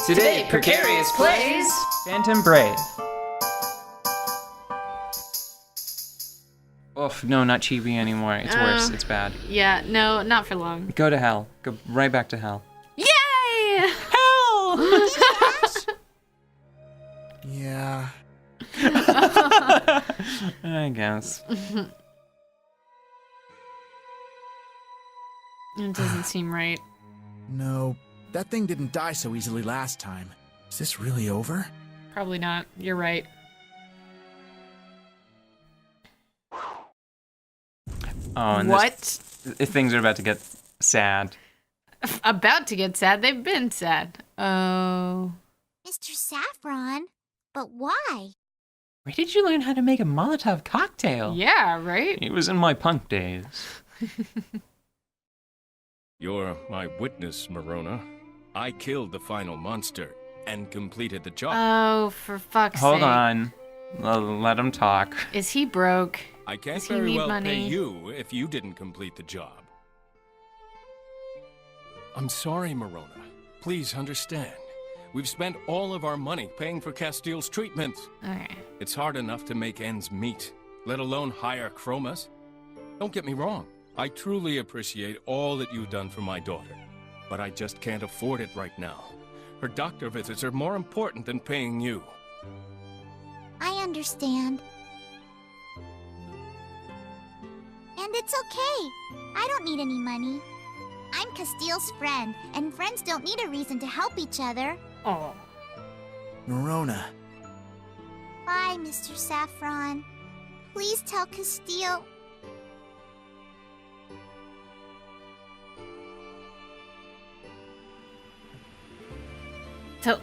Today, Precarious plays Phantom Brave. Oof, no, not chibi anymore. It's worse. It's bad. Yeah, no, not for long. Go to hell. Go right back to hell. Yay! Hell! Yeah. I guess. It doesn't seem right. No, that thing didn't die so easily last time. Is this really over? Probably not. You're right. Oh, and What? things are about to get sad. About to get sad. They've been sad. Oh. Mr. Saffron, but why? Where did you learn how to make a Molotov cocktail? Yeah, right? It was in my punk days. You're my witness, Morona. I killed the final monster and completed the job. Oh, for fuck's sake. Hold on. Let him talk. Is he broke? I can't Does he very need well money? pay you if you didn't complete the job. I'm sorry, Morona. Please understand. We've spent all of our money paying for Castile's treatment. Okay. It's hard enough to make ends meet, let alone hire Chromas. Don't get me wrong. I truly appreciate all that you've done for my daughter, but I just can't afford it right now. Her doctor visits are more important than paying you. I understand. And it's okay. I don't need any money. I'm Castile's friend, and friends don't need a reason to help each other. Oh. Morona. Bye, Mr. Saffron. Please tell Castile...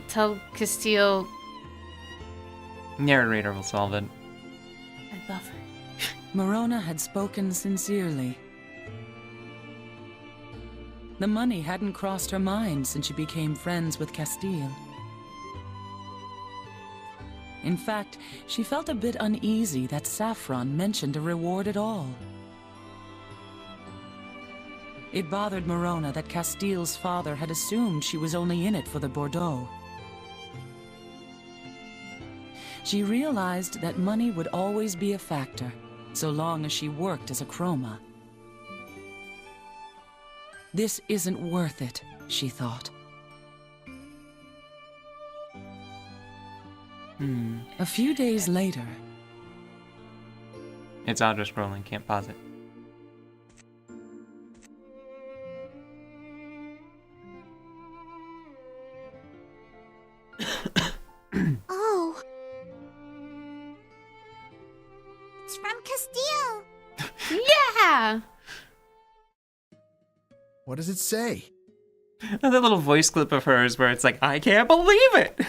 Tell Castile Narrator will solve it. I love her. Morona had spoken sincerely. The money hadn't crossed her mind since she became friends with Castile. In fact, she felt a bit uneasy that Saffron mentioned a reward at all. It bothered Morona that Castile's father had assumed she was only in it for the Bordeaux. She realized that money would always be a factor, so long as she worked as a chroma. This isn't worth it, she thought. A few days later... It's auto-scrolling, can't pause it. Oh. It's from Castile. Yeah! What does it say? That little voice clip of hers where it's like, I can't believe it!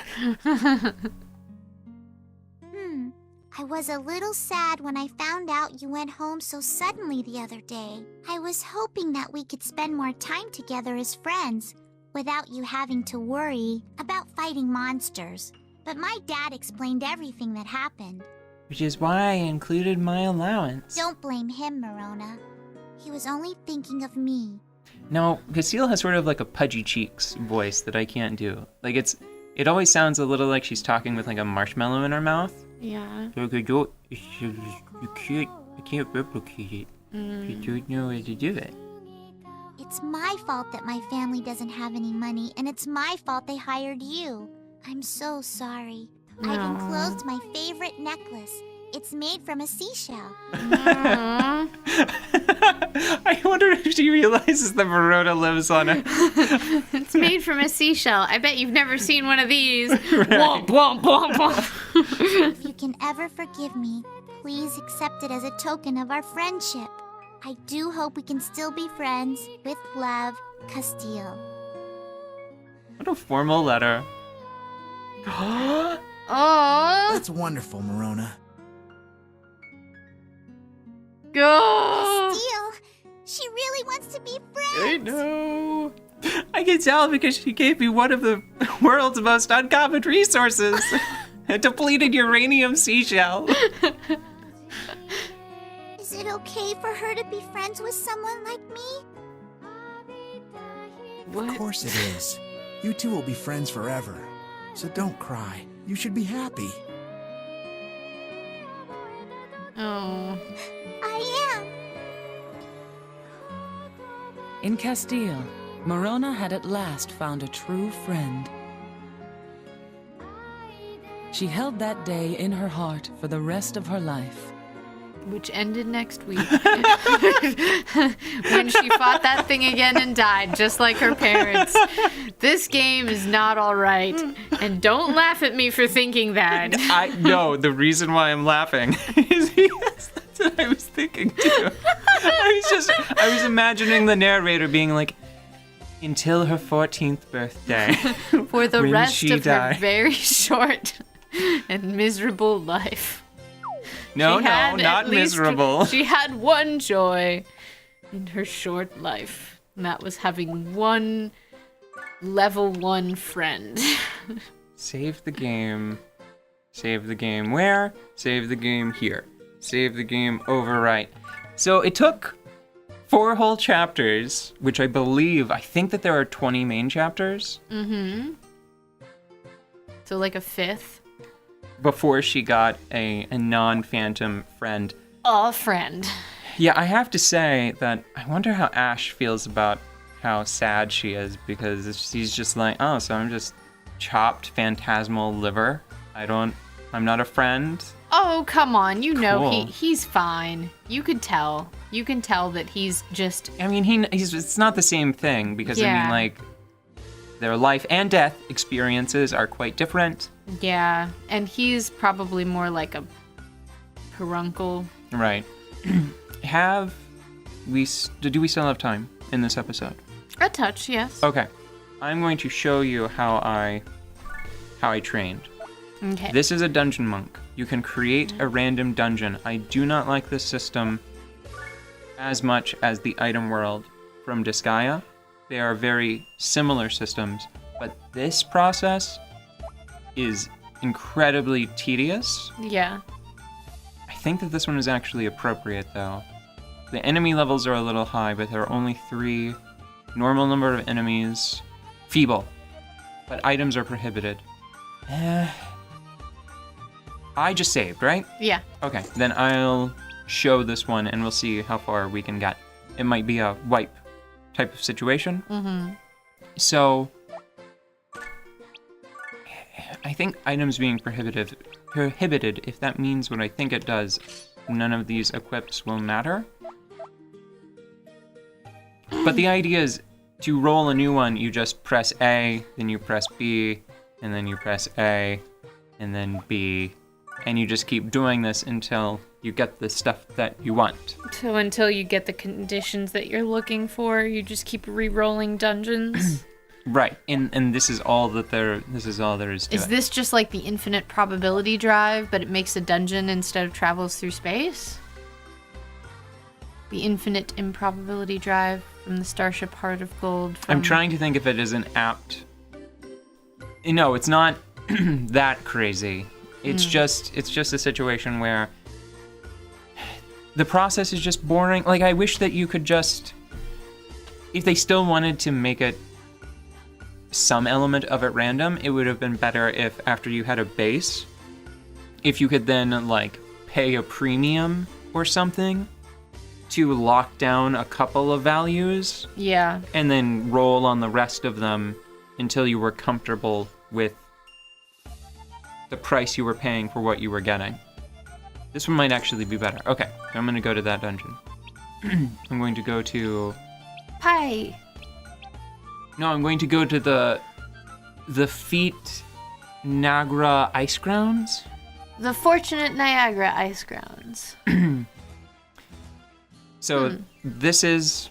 I was a little sad when I found out you went home so suddenly the other day. I was hoping that we could spend more time together as friends, without you having to worry about fighting monsters. But my dad explained everything that happened. Which is why I included my allowance. Don't blame him, Morona. He was only thinking of me. No, Castile has sort of like a pudgy cheeks voice that I can't do. Like it always sounds a little like she's talking with like a marshmallow in her mouth. Yeah. I can't replicate it. You don't know how to do it. It's my fault that my family doesn't have any money, and it's my fault they hired you. I'm so sorry. I've enclosed my favorite necklace. It's made from a seashell. I wonder if she realizes that Morona lives on a... It's made from a seashell. I bet you've never seen one of these. Right. Womp, womp, womp, womp. If you can ever forgive me, please accept it as a token of our friendship. I do hope we can still be friends. With love, Castile. What a formal letter. Oh. That's wonderful, Morona. Go. Castile, she really wants to be friends. I know. I can tell because she gave me one of the world's most uncommon resources. A depleted uranium seashell. Is it okay for her to be friends with someone like me? What? Of course it is. You two will be friends forever. So don't cry. You should be happy. Oh. I am. In Castile, Morona had at last found a true friend. She held that day in her heart for the rest of her life. Which ended next week. When she fought that thing again and died, just like her parents. This game is not all right. And don't laugh at me for thinking that. No, the reason why I'm laughing is because that's what I was thinking too. I was imagining the narrator being like, until her 14th birthday. For the when rest she of died. her very short and miserable life. No, She had not at least- miserable. She had one joy in her short life, and that was having one level 1 friend. Save the game. Save the game where? Save the game here. Save the game overwrite. So it took 4 whole chapters, which I think that there are 20 main chapters. Mm-hmm. So like a 5th. Before she got a non-phantom friend. A friend. Yeah, I have to say that I wonder how Ash feels about how sad she is, because she's just like, oh, so I'm just chopped phantasmal liver. I'm not a friend. Oh, come on. You know Cool. he's fine. You could tell. You can tell that he's just... I mean, it's not the same thing, because I Yeah. mean, like, their life and death experiences are quite different. Yeah, and he's probably more like a caruncle. Right. Do we still have time in this episode? A touch, yes. Okay. I'm going to show you how I trained. Okay. This is a dungeon monk. You can create a random dungeon. I do not like this system as much as the item world from Disgaea. They are very similar systems, but this process is incredibly tedious. Yeah. I think that this one is actually appropriate, though. The enemy levels are a little high, but there are only 3. Normal number of enemies. Feeble. But items are prohibited. I just saved, right? Yeah. Okay, then I'll show this one and we'll see how far we can get. It might be a wipe type of situation. Mm-hmm. So, I think items being prohibited, if that means what I think it does, none of these equips will matter. But the idea is, to roll a new one, you just press A, then you press B, and then you press A, and then B, and you just keep doing this until you get the stuff that you want. So until you get the conditions that you're looking for, you just keep re-rolling dungeons. Right, and this is all that there is to Is it. this just like the infinite probability drive, but it makes a dungeon instead of travels through space? The infinite improbability drive from the Starship Heart of Gold. I'm trying to think if it is an apt... No, it's not that crazy. It's just a situation where the process is just boring. Like, I wish that you could just... If they still wanted to make it some element of it random, it would have been better if after you had a base, if you could then, like, pay a premium or something to lock down a couple of values. Yeah. And then roll on the rest of them until you were comfortable with the price you were paying for what you were getting. This one might actually be better. Okay, I'm going to go to that dungeon. I'm going to go to... Hi. No, I'm going to go to the Feet Nagra Ice Grounds. The Fortunate Niagara Ice Grounds. So this is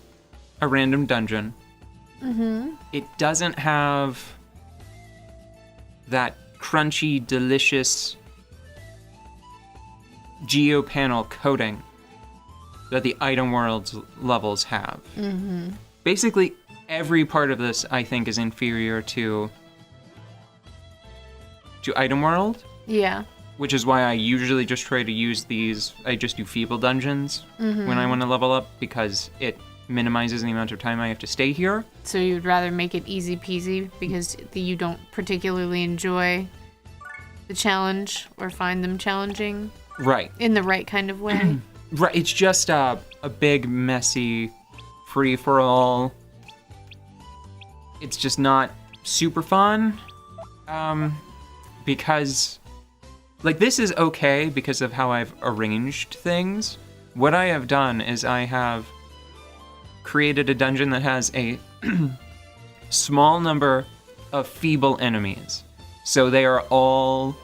a random dungeon. Mm-hmm. It doesn't have that crunchy, delicious geopanel coating that the item world's levels have. Mm-hmm. Basically, every part of this, I think, is inferior to item world. Yeah. Which is why I usually just try to use these. I just do feeble dungeons when I want to level up, because it minimizes the amount of time I have to stay here. So you'd rather make it easy peasy because you don't particularly enjoy the challenge or find them challenging Right. in the right kind of way? Right. It's just a big, messy free-for-all. It's just not super fun. Because, like, this is okay because of how I've arranged things. What I have done is I have created a dungeon that has a small number of feeble enemies. So they are all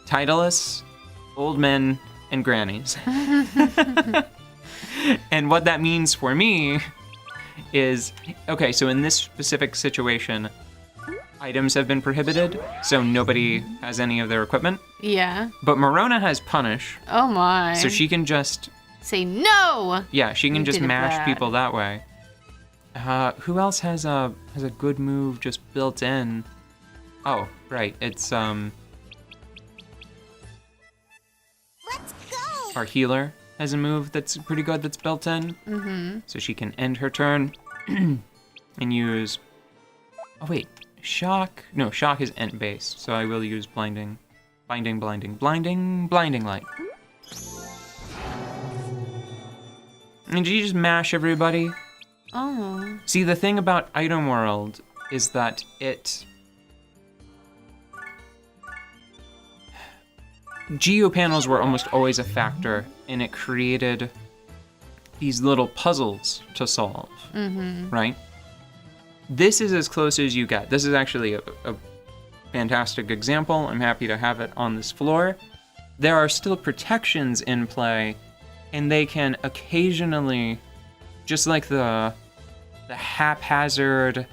titleless, old men, and grannies. And what that means for me is, okay, so in this specific situation, items have been prohibited, so nobody has any of their equipment. Yeah. But Morona has Punish, Oh my. so she can just, Say no! yeah, she can You just did mash that. people that way. Who else has a good move just built in? Oh, right, it's Let's go! our healer has a move that's pretty good that's built in. Mm-hmm. So she can end her turn and use. Oh wait, shock. No, shock is ent based, so I will use blinding light. And did you just mash everybody? Oh. See, the thing about Item World is that geopanels were almost always a factor, and it created these little puzzles to solve, right? This is as close as you get. This is actually a fantastic example. I'm happy to have it on this floor. There are still protections in play, and they can occasionally, just like the haphazard,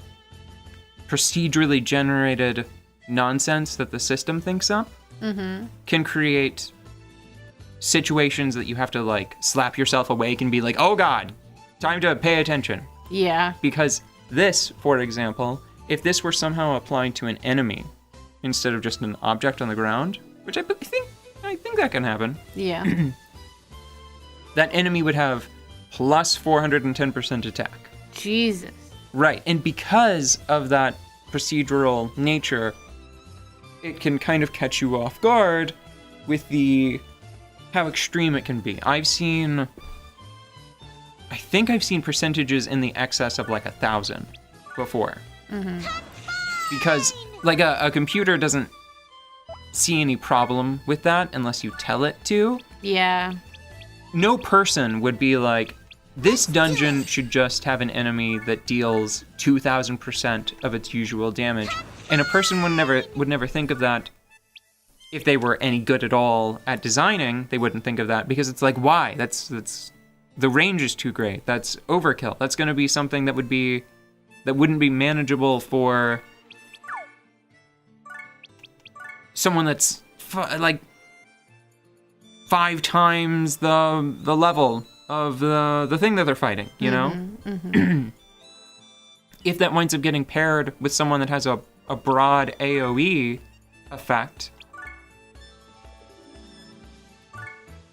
procedurally generated nonsense that the system thinks up, can create situations that you have to, like, slap yourself awake and be like, oh god, time to pay attention. Yeah. Because this, for example, if this were somehow applied to an enemy instead of just an object on the ground, which I think that can happen, Yeah. that enemy would have plus 410% attack. Jesus. Right, and because of that procedural nature, it can kind of catch you off guard with how extreme it can be. I think I've seen percentages in the excess of like 1,000 before. Because like a computer doesn't see any problem with that unless you tell it to. Yeah. No person would be like, this dungeon should just have an enemy that deals 2,000% of its usual damage. And a person would never think of that. If they were any good at all at designing, they wouldn't think of that, because it's like, why? That's the range is too great. That's overkill. That's going to be something that wouldn't be manageable for someone that's like 5 times the level of the thing that they're fighting, you know? If that winds up getting paired with someone that has a broad AoE effect,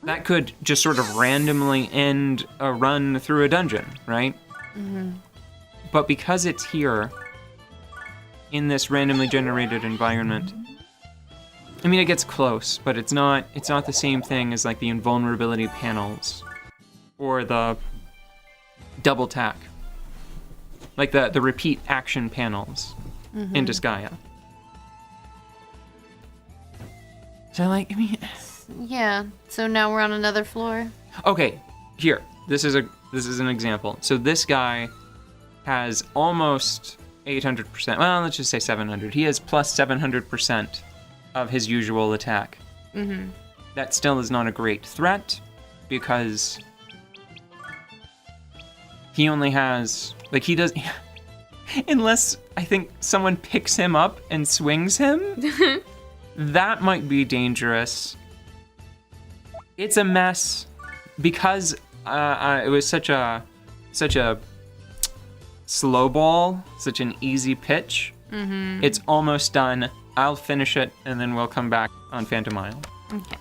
that could just sort of randomly end a run through a dungeon, right? But because it's here in this randomly generated environment, I mean, it gets close, but it's not the same thing as like the invulnerability panels or the double tack, like the repeat action panels in Disgaea. So like, I mean, Yeah. So now we're on another floor. okay, here. This is an example. So this guy has almost 800%. Well, let's just say 700. He has plus 700% of his usual attack. That still is not a great threat because he only has, like, he does, unless I think someone picks him up and swings him, that might be dangerous. It's a mess because it was such a slow ball, such an easy pitch. It's almost done. I'll finish it and then we'll come back on Phantom Isle. Okay.